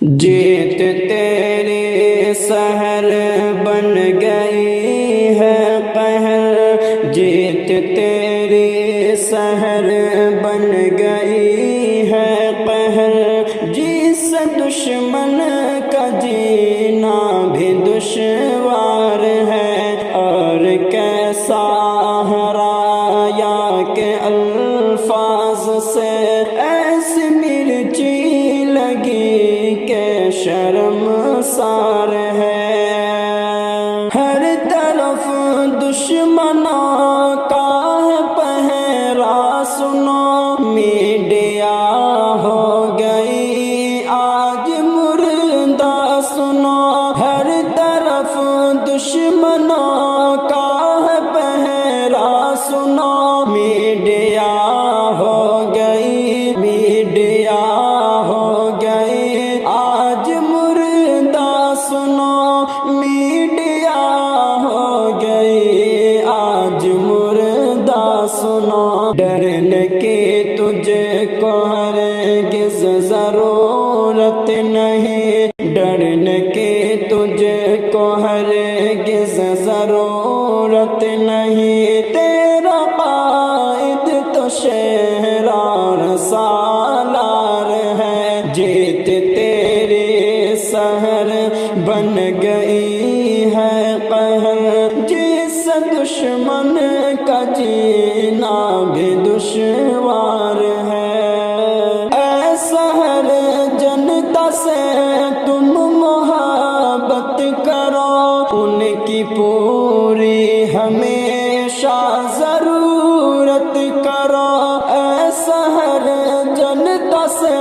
جیت تیری سحر بن گئی ہے قہر، جیت تیری سحر بن گئی ہے قہر، جس دشمن کا جینا بھی دشوار ہے، اور کیسا ہرایا کہ الفاظ سے ایسی مرچی لگی کہ شرمسار ہے۔ ہر طرف دشمنوں کا ہے پہرا، سنو میڈیا ہو گئی آج مردہ، سنو ہر طرف دشمنوں کا ہے پہرا، سنو میڈیا ہو گئی، میڈیا ہو گئی آج مردہ، سنو میڈیا ہو گئی آج مردہ، سنو ڈرنے کی تجھے کو ہرگز ضرورت نہیں، ڈرنے کی تجھے کو ہرگز ضرورت نہیں، تیرا قائد تو شہریار سالار ہے، جیت تیری سحر بن گئی ہے قہر، جس دشمن کا جینا بھی دشوار ہے۔ اے سحر جنتا سے تم محبت کرو، ان کی پوری ہمیشہ ضرورت کرو، اے سحر جنتا سے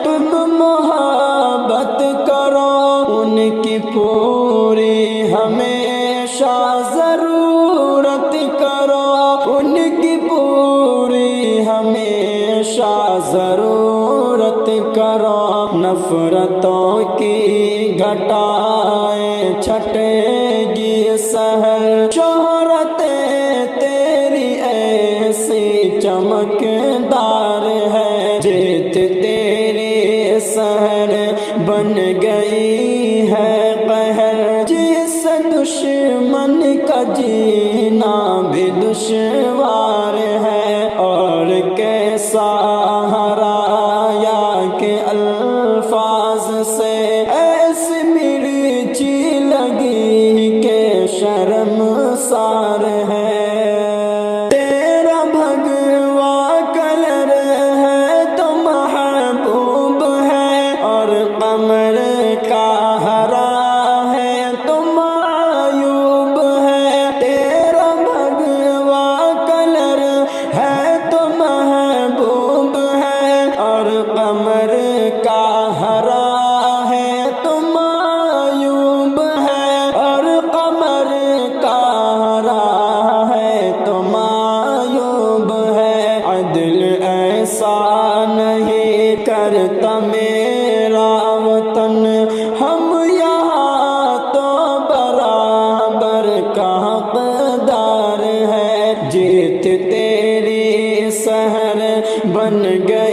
تم محبت کرو، ان کی پوری ہمیشہ ضرورت کرو، ان کی پوری ہمیشہ ضرورت کرو، نفرتوں کی گھٹائیں چھٹے گی سحر، شہرتیں تیری ایسی چمکدار ہے، جیت تیری سحر بن گئی ہے قہر، جس دشمن کا جینا بھی دشوار ہے، اور کیسا ہرایا کہ الفاظ سے ایسی مرچی لگی کہ شرمسار ہے۔ تیرا بھگوا کلر ہے تو محبوب ہے، اور قمر کا ہرا ہے تو معیوب ہے، تیرا بھگوا کلر ہے تو محبوب ہے، اور قمر کا ہرا ہے تو معیوب ہے، اور قمر کا ہرا ہے تو معیوب ہے، عدل ایسا نہیں کرتا میرا وطن، ہم یہاں تو برابر کا حقدار ہے، جیت تیری سحر بن گئی